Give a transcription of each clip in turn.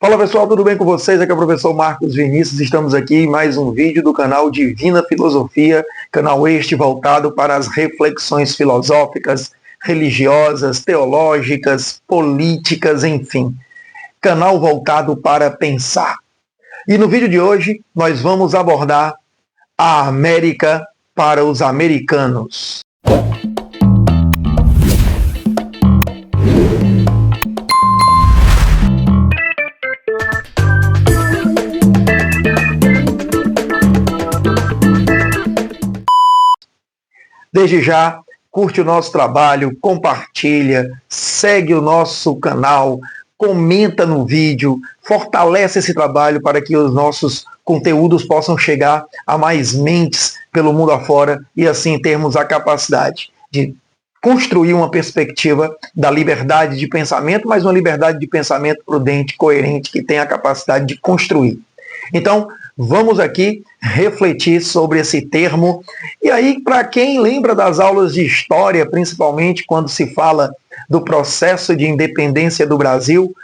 Fala pessoal, tudo bem com vocês? Aqui é o professor Marcos Vinícius, estamos aqui em mais um vídeo do canal Divina Filosofia, canal este voltado para as reflexões filosóficas, religiosas, teológicas, políticas, enfim. Canal voltado para pensar. E no vídeo de hoje nós vamos abordar a América para os americanos. Desde já, curte o nosso trabalho, compartilha, segue o nosso canal, comenta no vídeo, fortalece esse trabalho para que os nossos conteúdos possam chegar a mais mentes pelo mundo afora e assim termos a capacidade de construir uma perspectiva da liberdade de pensamento, mas uma liberdade de pensamento prudente, coerente, que tenha a capacidade de construir. Então, vamos aqui refletir sobre esse termo. E aí, para quem lembra das aulas de história, principalmente quando se fala do processo de independência do Brasil,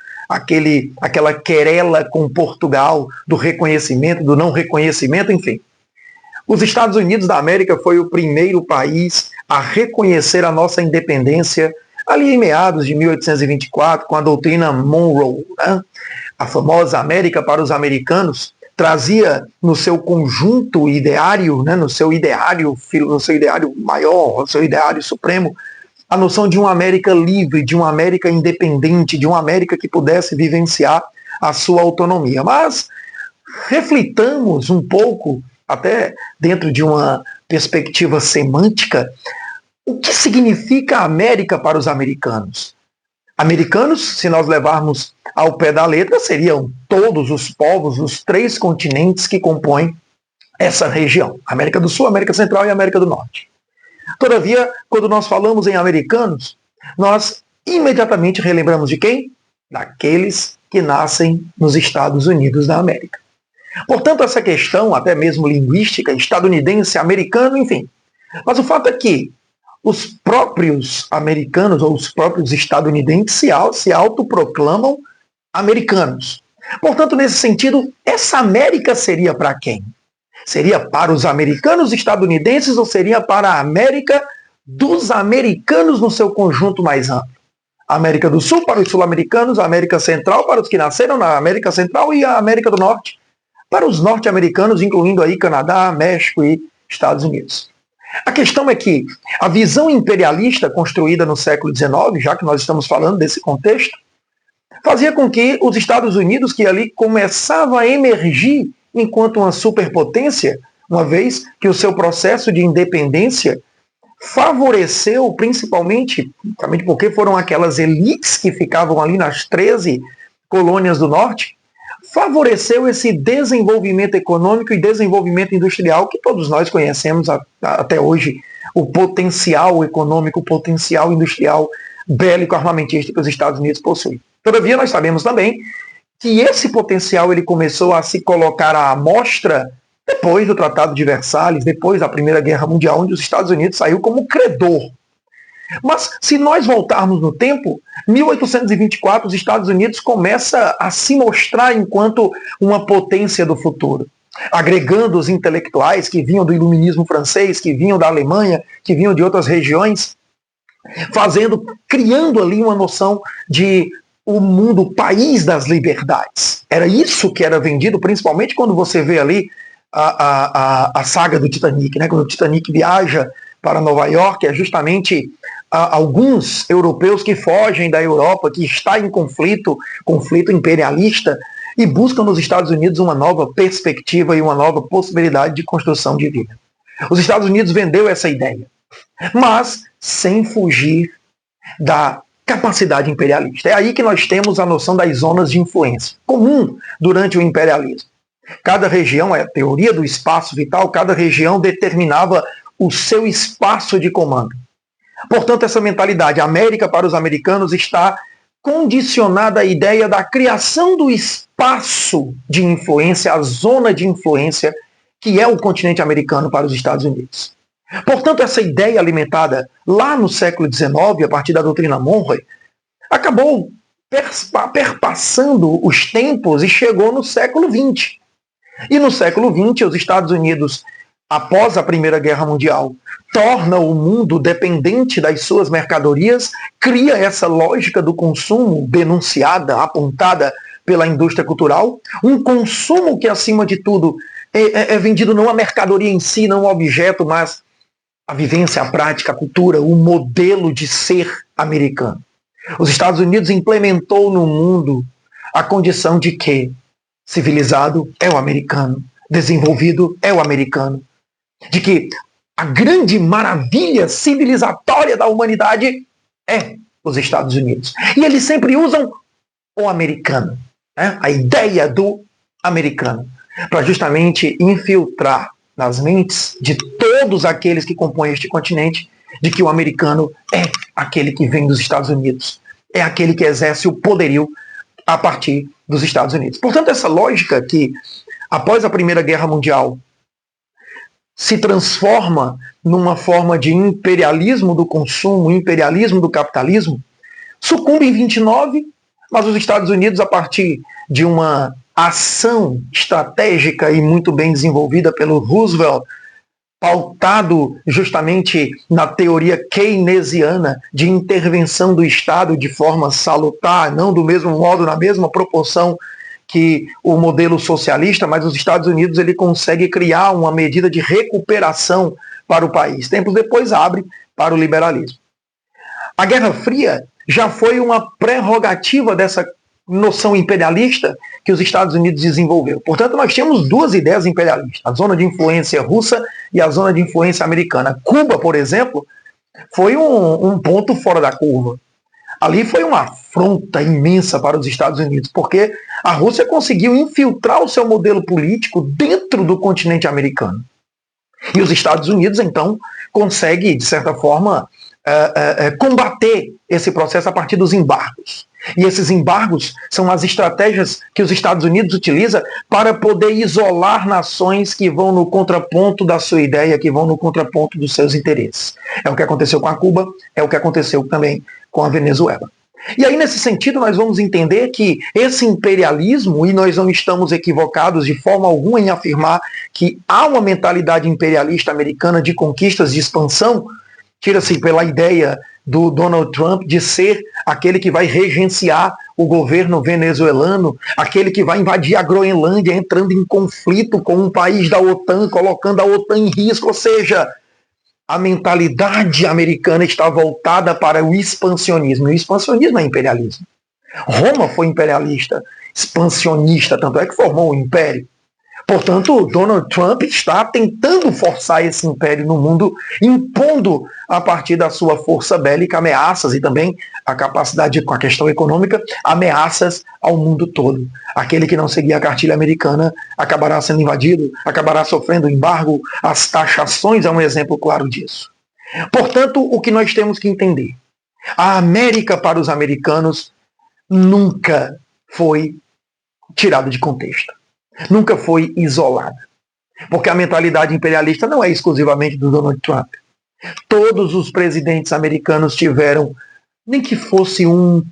aquela querela com Portugal, do reconhecimento, do não reconhecimento, enfim. Os Estados Unidos da América foi o primeiro país a reconhecer a nossa independência ali em meados de 1824, com a doutrina Monroe, né? A famosa América para os americanos, trazia no seu conjunto ideário, né, no seu ideário maior, no seu ideário supremo, a noção de uma América livre, de uma América independente, de uma América que pudesse vivenciar a sua autonomia. Mas reflitamos um pouco, até dentro de uma perspectiva semântica, o que significa a América para os americanos? Americanos, se nós levarmos ao pé da letra, seriam todos os povos, os três continentes que compõem essa região, América do Sul, América Central e América do Norte. Todavia, quando nós falamos em americanos, nós imediatamente relembramos de quem? Daqueles que nascem nos Estados Unidos da América. Portanto, essa questão, até mesmo linguística, estadunidense, americano, enfim. Mas o fato é que os próprios americanos ou os próprios estadunidenses se autoproclamam americanos. Portanto, nesse sentido, essa América seria para quem? Seria para os americanos estadunidenses ou seria para a América dos americanos no seu conjunto mais amplo? A América do Sul para os sul-americanos, a América Central para os que nasceram na América Central e a América do Norte para os norte-americanos, incluindo aí Canadá, México e Estados Unidos. A questão é que a visão imperialista construída no século XIX, já que nós estamos falando desse contexto, fazia com que os Estados Unidos, que ali começava a emergir enquanto uma superpotência, uma vez que o seu processo de independência favoreceu principalmente porque foram aquelas elites que ficavam ali nas 13 colônias do norte, favoreceu esse desenvolvimento econômico e desenvolvimento industrial que todos nós conhecemos até hoje, o potencial econômico, o potencial industrial bélico armamentista que os Estados Unidos possuem. Todavia, nós sabemos também que esse potencial ele começou a se colocar à amostra depois do Tratado de Versalhes, depois da Primeira Guerra Mundial, onde os Estados Unidos saiu como credor. Mas, se nós voltarmos no tempo, 1824, os Estados Unidos começa a se mostrar enquanto uma potência do futuro, agregando os intelectuais que vinham do iluminismo francês, que vinham da Alemanha, que vinham de outras regiões, criando ali uma noção de o mundo, o país das liberdades. Era isso que era vendido, principalmente quando você vê ali a saga do Titanic, né? Quando o Titanic viaja para Nova York, é justamente alguns europeus que fogem da Europa, que está em conflito imperialista, e buscam nos Estados Unidos uma nova perspectiva e uma nova possibilidade de construção de vida. Os Estados Unidos vendeu essa ideia, mas sem fugir da capacidade imperialista. É aí que nós temos a noção das zonas de influência, comum durante o imperialismo. Cada região, é a teoria do espaço vital, cada região determinava o seu espaço de comando. Portanto, essa mentalidade América para os americanos está condicionada à ideia da criação do espaço de influência, a zona de influência, que é o continente americano para os Estados Unidos. Portanto, essa ideia alimentada lá no século XIX, a partir da doutrina Monroe, acabou perpassando os tempos e chegou no século XX. E no século XX, os Estados Unidos, após a Primeira Guerra Mundial, torna o mundo dependente das suas mercadorias, cria essa lógica do consumo denunciada, apontada pela indústria cultural, um consumo que, acima de tudo, é vendido não a mercadoria em si, não o objeto, mas a vivência, a prática, a cultura, o modelo de ser americano. Os Estados Unidos implementou no mundo a condição de que civilizado é o americano, desenvolvido é o americano, de que a grande maravilha civilizatória da humanidade é os Estados Unidos. E eles sempre usam o americano, né? A ideia do americano, para justamente infiltrar nas mentes de todos aqueles que compõem este continente de que o americano é aquele que vem dos Estados Unidos, é aquele que exerce o poderio a partir dos Estados Unidos. Portanto, essa lógica que, após a Primeira Guerra Mundial, se transforma numa forma de imperialismo do consumo, imperialismo do capitalismo, sucumbe em 29, mas os Estados Unidos, a partir de uma ação estratégica e muito bem desenvolvida pelo Roosevelt, pautado justamente na teoria keynesiana de intervenção do Estado de forma salutar, não do mesmo modo, na mesma proporção que o modelo socialista, mas os Estados Unidos ele consegue criar uma medida de recuperação para o país. Tempos depois abre para o liberalismo. A Guerra Fria já foi uma prerrogativa dessa noção imperialista que os Estados Unidos desenvolveu. Portanto, nós temos duas ideias imperialistas, a zona de influência russa e a zona de influência americana. Cuba, por exemplo, foi um ponto fora da curva. Ali foi uma afronta imensa para os Estados Unidos, porque a Rússia conseguiu infiltrar o seu modelo político dentro do continente americano. E os Estados Unidos, então, conseguem, de certa forma, combater esse processo a partir dos embargos. E esses embargos são as estratégias que os Estados Unidos utilizam para poder isolar nações que vão no contraponto da sua ideia, que vão no contraponto dos seus interesses. É o que aconteceu com a Cuba, é o que aconteceu também com a Venezuela. E aí, nesse sentido, nós vamos entender que esse imperialismo, e nós não estamos equivocados de forma alguma em afirmar que há uma mentalidade imperialista americana de conquistas, de expansão, tira-se pela ideia do Donald Trump de ser aquele que vai regenciar o governo venezuelano, aquele que vai invadir a Groenlândia, entrando em conflito com um país da OTAN, colocando a OTAN em risco. Ou seja, a mentalidade americana está voltada para o expansionismo. E o expansionismo é imperialismo. Roma foi imperialista, expansionista, tanto é que formou um império. Portanto, Donald Trump está tentando forçar esse império no mundo, impondo, a partir da sua força bélica, ameaças e também a capacidade com a questão econômica, ameaças ao mundo todo. Aquele que não seguir a cartilha americana acabará sendo invadido, acabará sofrendo embargo. As taxações é um exemplo claro disso. Portanto, o que nós temos que entender? A América para os americanos nunca foi tirada de contexto. Nunca foi isolada. Porque a mentalidade imperialista não é exclusivamente do Donald Trump. Todos os presidentes americanos tiveram, nem que fosse um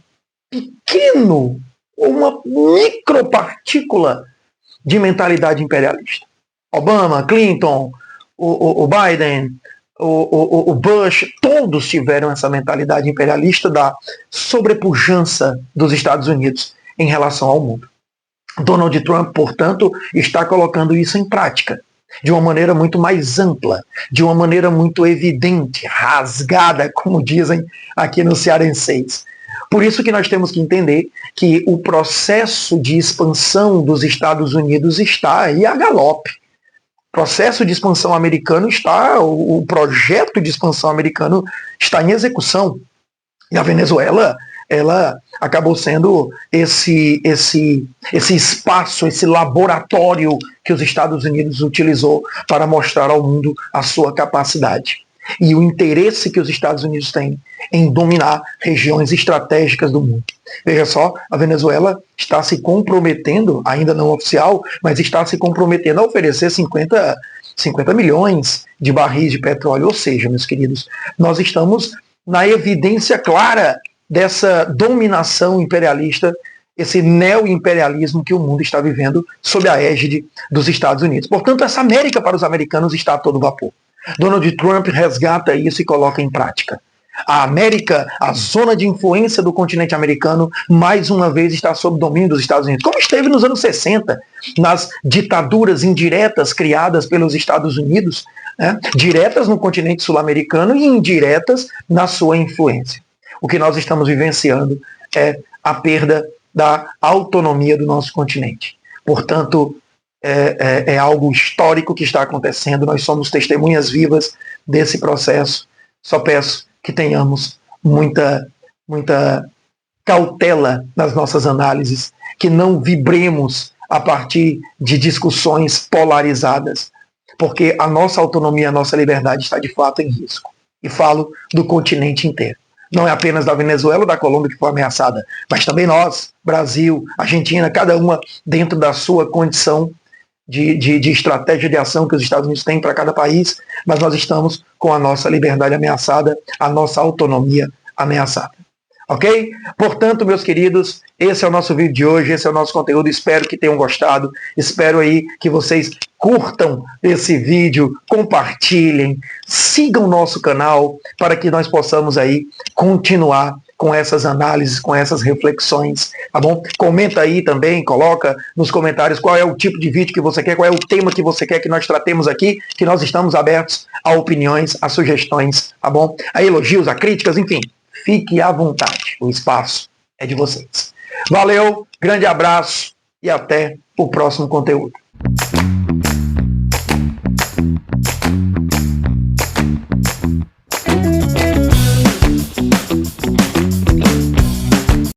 pequeno, ou uma micropartícula de mentalidade imperialista. Obama, Clinton, o Biden, o Bush, todos tiveram essa mentalidade imperialista da sobrepujança dos Estados Unidos em relação ao mundo. Donald Trump, portanto, está colocando isso em prática, de uma maneira muito mais ampla, de uma maneira muito evidente, rasgada, como dizem aqui no Cearenseis. Por isso que nós temos que entender que o processo de expansão dos Estados Unidos está aí a galope. O processo de expansão americano está, o projeto de expansão americano está em execução. E a Venezuela, ela acabou sendo esse espaço, esse laboratório que os Estados Unidos utilizou para mostrar ao mundo a sua capacidade. E o interesse que os Estados Unidos têm em dominar regiões estratégicas do mundo. Veja só, a Venezuela está se comprometendo, ainda não oficial, mas está se comprometendo a oferecer 50 milhões de barris de petróleo. Ou seja, meus queridos, nós estamos na evidência clara dessa dominação imperialista, esse neo-imperialismo que o mundo está vivendo sob a égide dos Estados Unidos. Portanto, essa América para os americanos está a todo vapor. Donald Trump resgata isso e coloca em prática. A América, a zona de influência do continente americano, mais uma vez está sob domínio dos Estados Unidos, como esteve nos anos 60, nas ditaduras indiretas criadas pelos Estados Unidos, né, diretas no continente sul-americano e indiretas na sua influência. O que nós estamos vivenciando é a perda da autonomia do nosso continente. Portanto, é algo histórico que está acontecendo, nós somos testemunhas vivas desse processo. Só peço que tenhamos muita cautela nas nossas análises, que não vibremos a partir de discussões polarizadas, porque a nossa autonomia, a nossa liberdade está de fato em risco. E falo do continente inteiro. Não é apenas da Venezuela ou da Colômbia que foi ameaçada, mas também nós, Brasil, Argentina, cada uma dentro da sua condição de estratégia de ação que os Estados Unidos têm para cada país, mas nós estamos com a nossa liberdade ameaçada, a nossa autonomia ameaçada. Ok? Portanto, meus queridos, esse é o nosso vídeo de hoje, esse é o nosso conteúdo, espero que tenham gostado, espero aí que vocês curtam esse vídeo, compartilhem, sigam o nosso canal para que nós possamos aí continuar com essas análises, com essas reflexões, tá bom? Comenta aí também, coloca nos comentários qual é o tipo de vídeo que você quer, qual é o tema que você quer que nós tratemos aqui, que nós estamos abertos a opiniões, a sugestões, tá bom? A elogios, a críticas, enfim, fique à vontade, o espaço é de vocês. Valeu, grande abraço e até o próximo conteúdo.